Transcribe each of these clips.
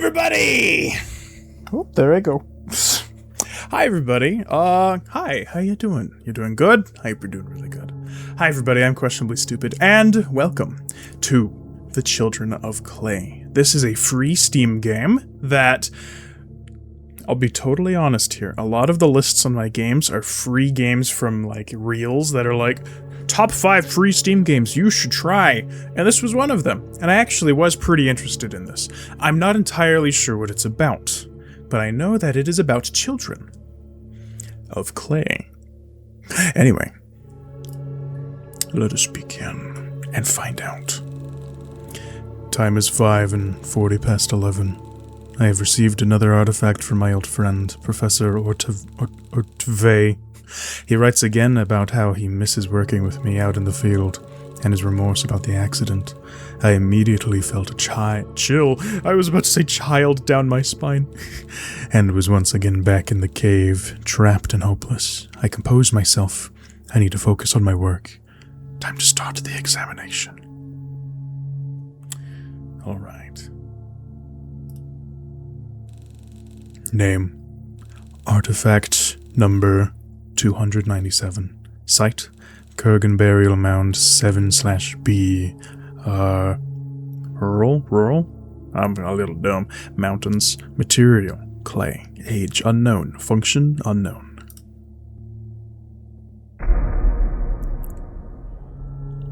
everybody! Oh, there I go. Hi, everybody. Hi, how you doing? You doing good? I hope you're doing really good. Hi, everybody, I'm Questionably Stupid, and welcome to The Children of Clay. This is a free Steam game that, I'll be totally honest here, a lot of the lists on my games are free games from, like, reels that are like, top 5 free Steam games you should try, and this was one of them, and I actually was pretty interested in this. I'm not entirely sure what it's about, but I know that it is about children of clay. Anyway, let us begin and find out. Time is 5 and 40 past 11. I have received another artifact from my old friend, Professor Ortve. He writes again about how he misses working with me out in the field, and his remorse about the accident. I immediately felt a chill, I was about to say child, down my spine, and was once again back in the cave, trapped and hopeless. I composed myself. I need to focus on my work. Time to start the examination. Alright. Name. Artifact number 297. Site, Kurgan Burial Mound 7/B. Rural? I'm a little dumb. Mountains. Material, clay. Age, unknown. Function, unknown.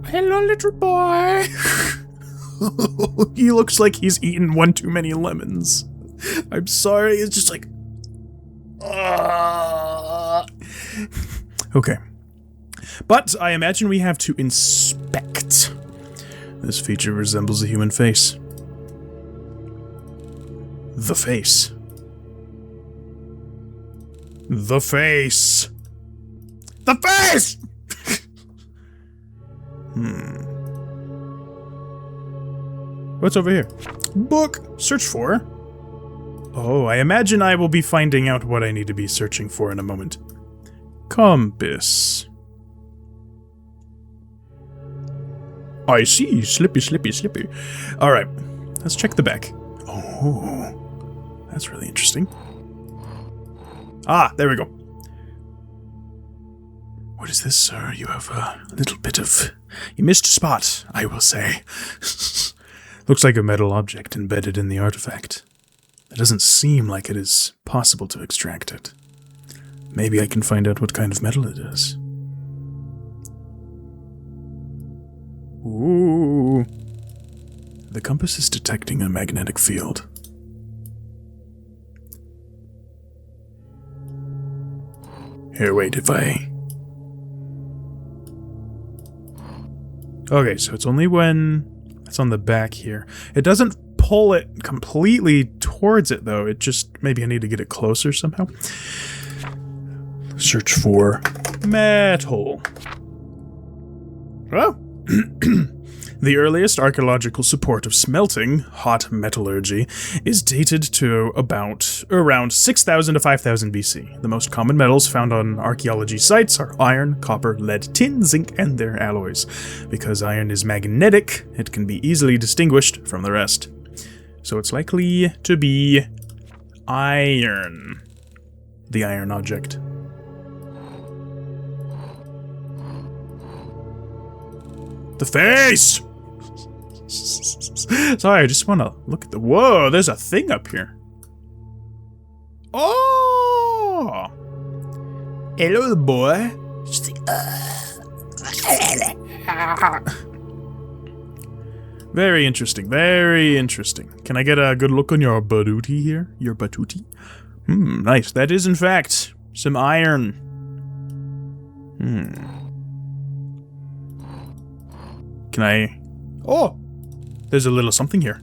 Hello, little boy. He looks like he's eaten one too many lemons. I'm sorry, it's just like... Okay. But I imagine we have to inspect. This feature resembles a human face. The face. The face! The face! What's over here? Book! Search for. Oh, I imagine I will be finding out what I need to be searching for in a moment. Compass. I see. Slippy, slippy, slippy. Alright, let's check the back. Oh, that's really interesting. Ah, there we go. What is this, sir? You have a little bit of... You missed a spot, I will say. Looks like a metal object embedded in the artifact. It doesn't seem like it is possible to extract it. Maybe I can find out what kind of metal it is. Ooh. The compass is detecting a magnetic field. Here, wait, if I... Okay, so it's only when it's on the back here. It doesn't pull it completely towards it, though. It just... Maybe I need to get it closer somehow. Search for metal. Oh. The earliest archaeological support of smelting, hot metallurgy, is dated to around 6,000 to 5,000 BC. The most common metals found on archaeology sites are iron, copper, lead, tin, zinc, and their alloys. Because iron is magnetic, it can be easily distinguished from the rest. So it's likely to be iron. The iron object. The face! Sorry, I just want to look at the... Whoa, there's a thing up here. Oh! Hello, boy. Very interesting, very interesting. Can I get a good look on your batuti here? Your batuti? Nice. That is, in fact, some iron. Can I... Oh! There's a little something here.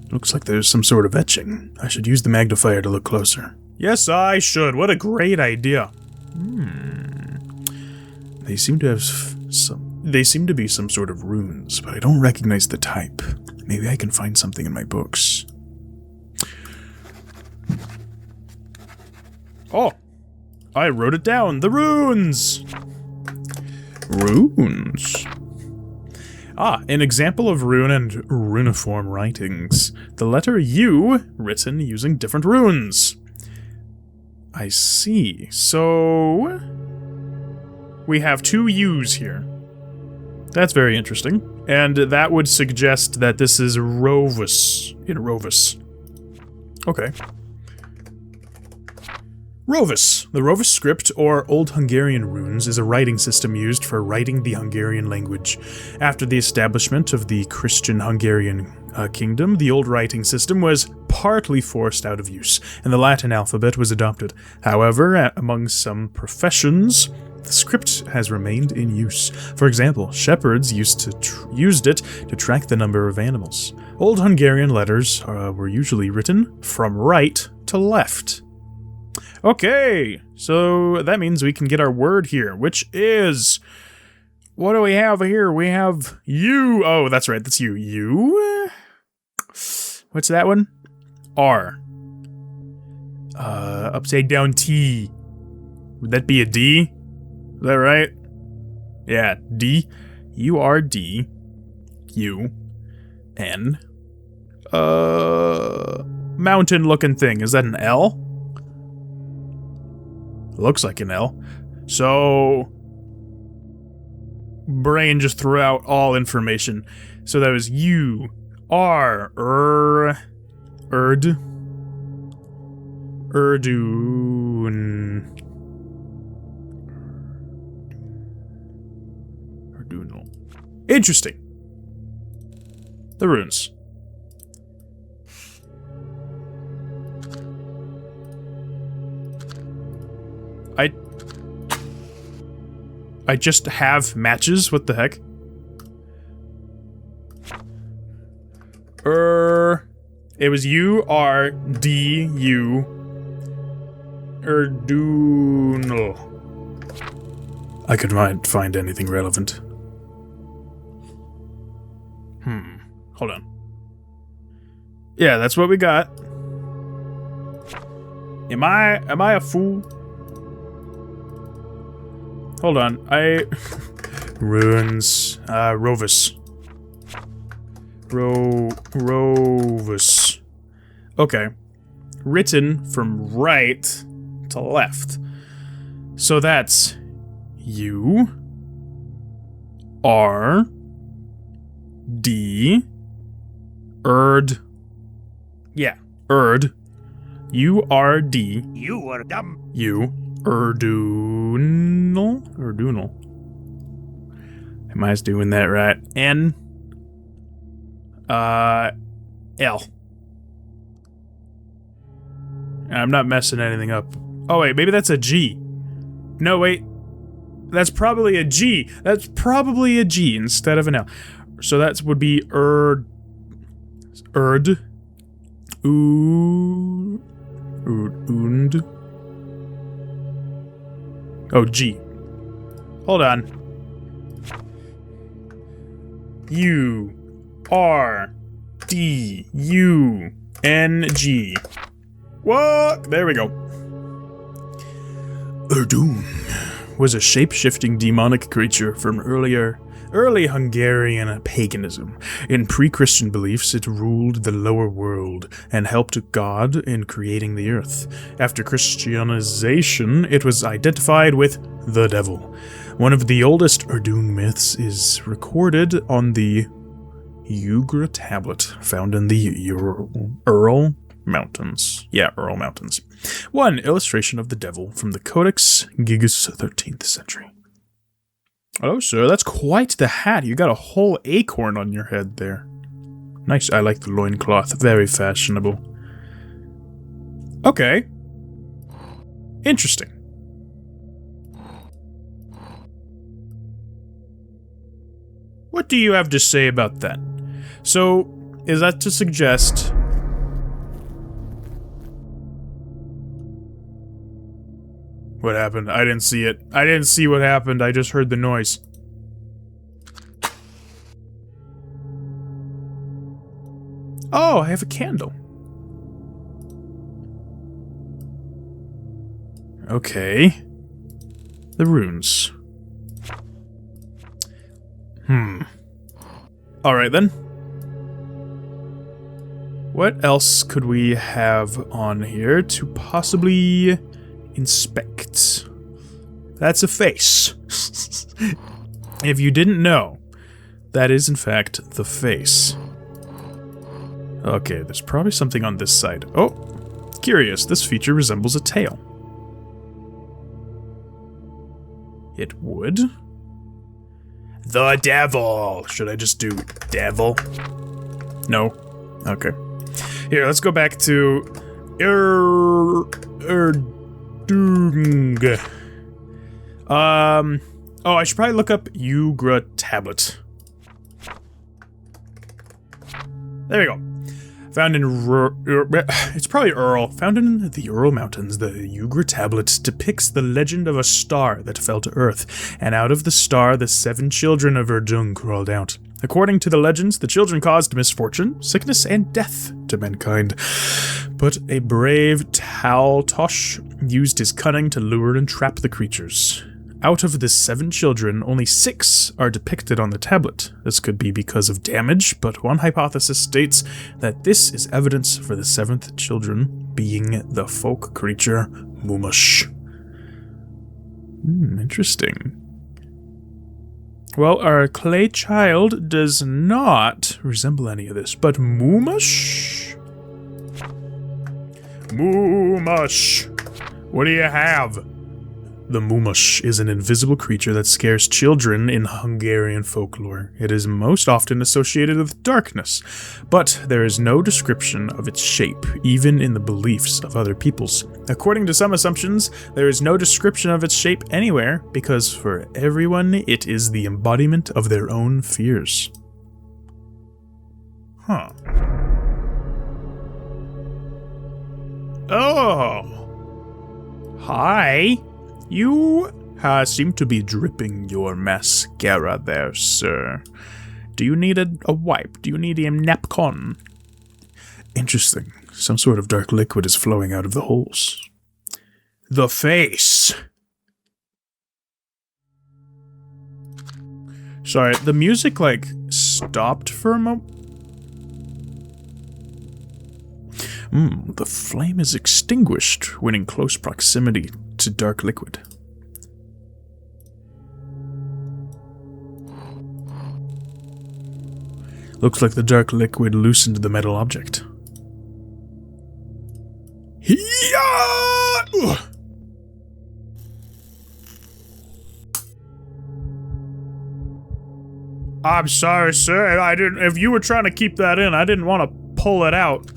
Looks like there's some sort of etching. I should use the magnifier to look closer. Yes, I should. What a great idea. They seem to have They seem to be some sort of runes, but I don't recognize the type. Maybe I can find something in my books. Oh! I wrote it down. The runes! Runes. An example of rune and runiform writings. The letter U written using different runes. I see. So we have 2 U's here. That's very interesting. And that would suggest that this is Rovus in Rovus. Okay. Rovus. The Rovus script, or Old Hungarian runes, is a writing system used for writing the Hungarian language. After the establishment of the Christian Hungarian kingdom, the old writing system was partly forced out of use, and the Latin alphabet was adopted. However, among some professions, the script has remained in use. For example, shepherds used it to track the number of animals. Old Hungarian letters were usually written from right to left. Okay, so that means we can get our word here, which is... What do we have here? We have U. Oh, that's right, that's U. U? What's that one? R. Upside down T. Would that be a D? Is that right? Yeah, D. U-R-D. U. N. Mountain-looking thing. Is that an L? Looks like an L. So... Brain just threw out all information. So that was U. R. Erd. Erdun. Erdunal. Interesting. The runes. I just have matches? What the heck? It was U-R-D-U. Erdunal. I could not find anything relevant. Hold on. Yeah, that's what we got. Am I a fool? Hold on, runes, Rovus. Rovus. Okay. Written from right to left. So that's U R D Erd. Yeah, Erd. U-R-D. You are dumb. U. Erdunal? Erdunal. Am I doing that right? N. L. I'm not messing anything up. Oh wait, maybe that's a G. No, wait. That's probably a G. That's probably a G instead of an L. So that would be Erd. Und. Oh, G. Hold on. U. R. D. U. N. G. What? There we go. Erdun was a shape-shifting demonic creature from early Hungarian paganism. In pre-Christian beliefs, it ruled the lower world and helped God in creating the earth. After Christianization, it was identified with the devil. One of the oldest Erdun myths is recorded on the Ugra tablet found in the Ural Mountains. Yeah, Ural Mountains. One illustration of the devil from the Codex Gigas 13th century. Oh, sir, that's quite the hat. You got a whole acorn on your head there. Nice, I like the loincloth. Very fashionable. Okay. Interesting. What do you have to say about that? So, is that to suggest... What happened? I didn't see it. I didn't see what happened. I just heard the noise. Oh, I have a candle. Okay. The runes. Alright then. What else could we have on here to possibly inspect? That's a face. If you didn't know, that is in fact the face. Okay, there's probably something on this side. Oh, curious, this feature resembles a tail. It would? The devil! Should I just do devil? No. Okay. Here, let's go back to Erdung. Oh, I should probably look up Yugra tablet. There we go. Found in it's probably Ural. Found in the Ural Mountains, the Yugra tablet depicts the legend of a star that fell to Earth, and out of the star the 7 children of Erdung crawled out. According to the legends, the children caused misfortune, sickness, and death to mankind. But a brave Taltosh used his cunning to lure and trap the creatures. Out of the 7 children, only 6 are depicted on the tablet. This could be because of damage, but one hypothesis states that this is evidence for the 7th children being the folk creature Mumash. Interesting. Well, our clay child does not resemble any of this, but Mumash? Mumash! What do you have? The Mumash is an invisible creature that scares children in Hungarian folklore. It is most often associated with darkness, but there is no description of its shape, even in the beliefs of other peoples. According to some assumptions, there is no description of its shape anywhere, because for everyone, it is the embodiment of their own fears. Huh. Oh! Hi! You seem to be dripping your mascara there, sir. Do you need a wipe? Do you need a napkin? Interesting. Some sort of dark liquid is flowing out of the holes. The face! Sorry, the music, stopped for a moment. The flame is extinguished when in close proximity to dark liquid. Looks like the dark liquid loosened the metal object. Ugh. I'm sorry, sir. If you were trying to keep that in, I didn't want to pull it out.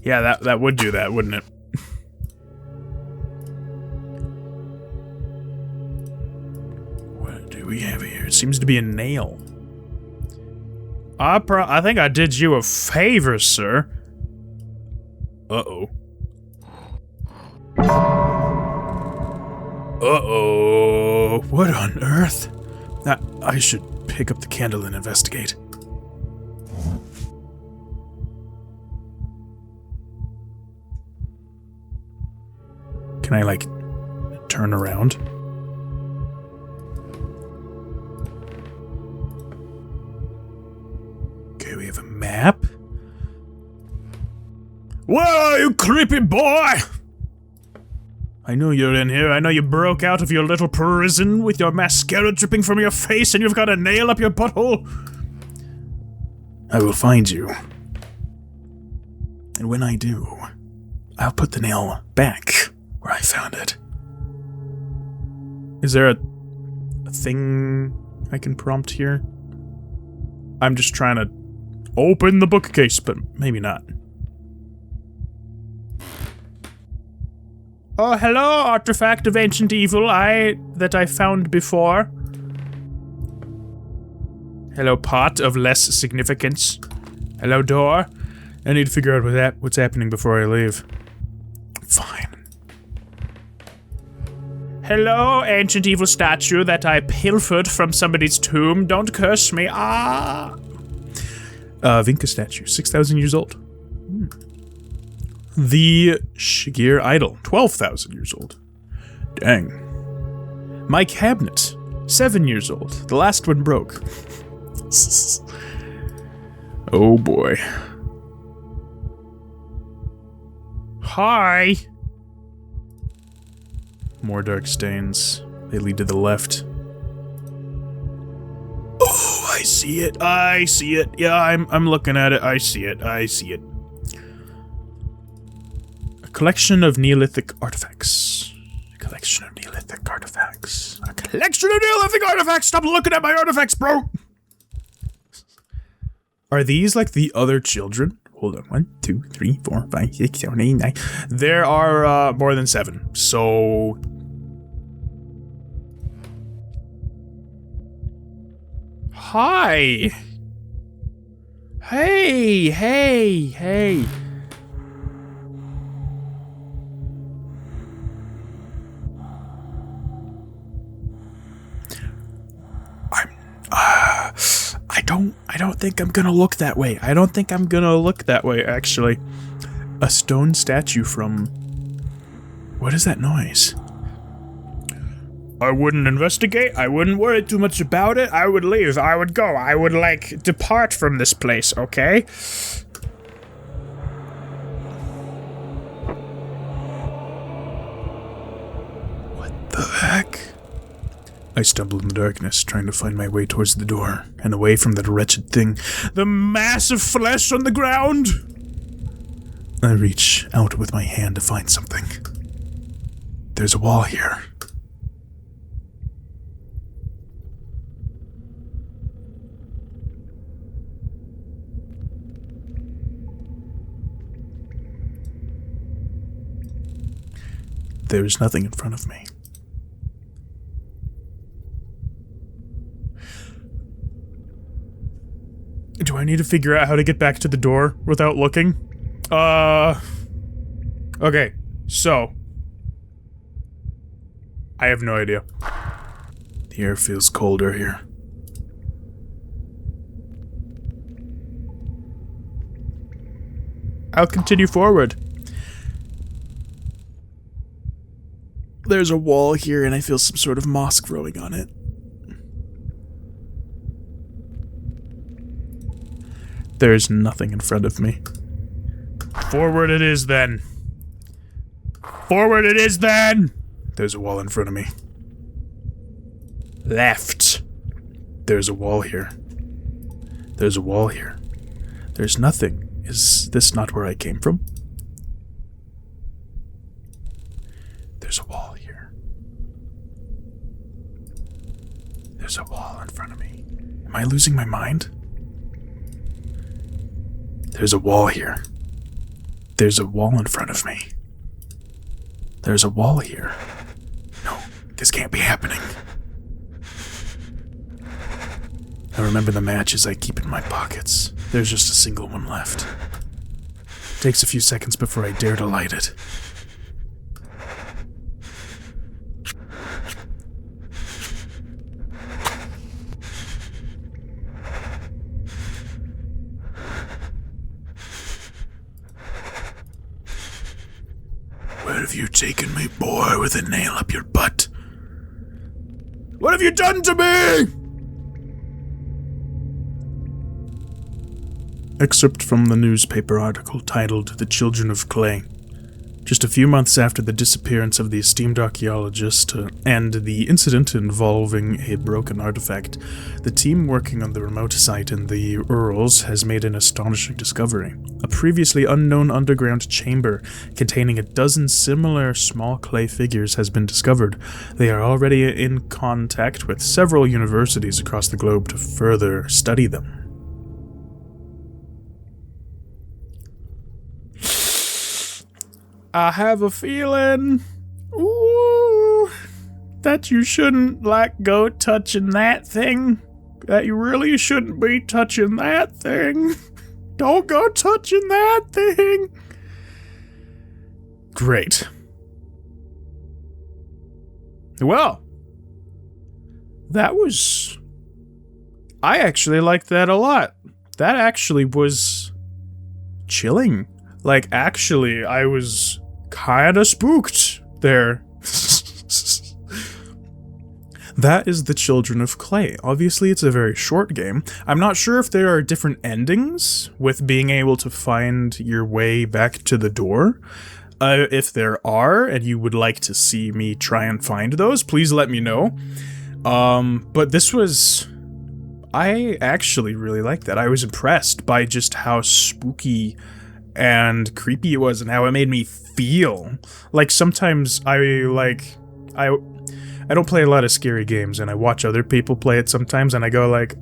Yeah, that would do that, wouldn't it? What do we have here? It seems to be a nail. I think I did you a favor, sir. Uh-oh. Uh-oh. What on earth? I should pick up the candle and investigate. Can I, turn around? Okay, we have a map. Whoa, you creepy boy! I know you're in here. I know you broke out of your little prison with your mascara dripping from your face and you've got a nail up your butthole. I will find you. And when I do, I'll put the nail back where I found it. Is there a thing I can prompt here? I'm just trying to open the bookcase, but maybe not. Oh, hello, artifact of ancient evil that I found before. Hello, pot of less significance. Hello, door. I need to figure out what's happening before I leave. Fine. Hello, ancient evil statue that I pilfered from somebody's tomb. Don't curse me. Vinca statue, 6,000 years old. The Shigir idol, 12,000 years old. Dang. My cabinet, 7 years old. The last one broke. Oh boy. Hi! More dark stains. They lead to the left. Oh, I see it. I see it. Yeah, I'm looking at it. I see it. I see it. A collection of Neolithic artifacts. A collection of Neolithic artifacts. A collection of Neolithic artifacts! Stop looking at my artifacts, bro! Are these like the other children? Hold on. 1, 2, 3, 4, 5, 6, 7, 8, 9. There are more than 7. So... Hi! Hey, hey, hey. I don't think I'm gonna look that way. I don't think I'm gonna look that way, actually. A stone statue from... What is that noise? I wouldn't investigate. I wouldn't worry too much about it. I would leave. I would go. I would, like, depart from this place, okay? What the heck? I stumble in the darkness, trying to find my way towards the door, and away from that wretched thing. The massive flesh on the ground! I reach out with my hand to find something. There's a wall here. There's nothing in front of me. Do I need to figure out how to get back to the door without looking? Okay, so... I have no idea. The air feels colder here. I'll continue forward. There's a wall here and I feel some sort of moss growing on it. There's nothing in front of me. Forward it is then. Forward it is then! There's a wall in front of me. Left. There's a wall here. There's a wall here. There's nothing. Is this not where I came from? There's a wall here. There's a wall in front of me. Am I losing my mind? There's a wall here. There's a wall in front of me. There's a wall here. No, this can't be happening. I remember the matches I keep in my pockets. There's just a single one left. Takes a few seconds before I dare to light it. Where have you taken me, boy, with a nail up your butt? What have you done to me? Excerpt from the newspaper article titled The Children of Clay. Just a few months after the disappearance of the esteemed archaeologist and the incident involving a broken artifact, the team working on the remote site in the Urals has made an astonishing discovery. A previously unknown underground chamber containing a dozen similar small clay figures has been discovered. They are already in contact with several universities across the globe to further study them. I have a feeling, that you shouldn't, go touching that thing. That you really shouldn't be touching that thing. Don't go touching that thing. Great. Well, that was... I actually liked that a lot. That actually was chilling. Actually, I was kinda spooked there. that is The Children of Clay. Obviously, it's a very short game. I'm not sure if there are different endings with being able to find your way back to the door. If there are, and you would like to see me try and find those, please let me know. But this was... I actually really liked that. I was impressed by just how spooky and creepy it was and how it made me feel. Like, sometimes I don't play a lot of scary games, and I watch other people play it sometimes, and I go like,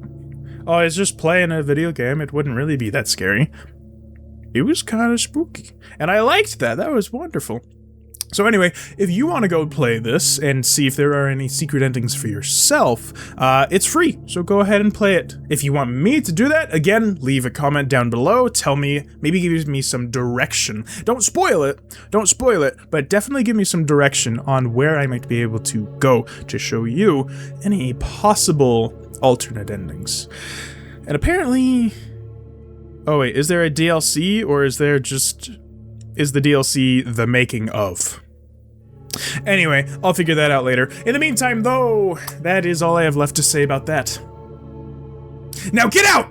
oh, it's just playing a video game, it wouldn't really be that scary. It was kind of spooky, and I liked that. That was wonderful. So anyway, if you want to go play this and see if there are any secret endings for yourself, it's free, so go ahead and play it. If you want me to do that, again, leave a comment down below, tell me, maybe give me some direction. Don't spoil it, but definitely give me some direction on where I might be able to go to show you any possible alternate endings. And apparently... Oh wait, is there a DLC, or is there just... Is the DLC the making of? Anyway, I'll figure that out later. In the meantime, though, that is all I have left to say about that. Now get out!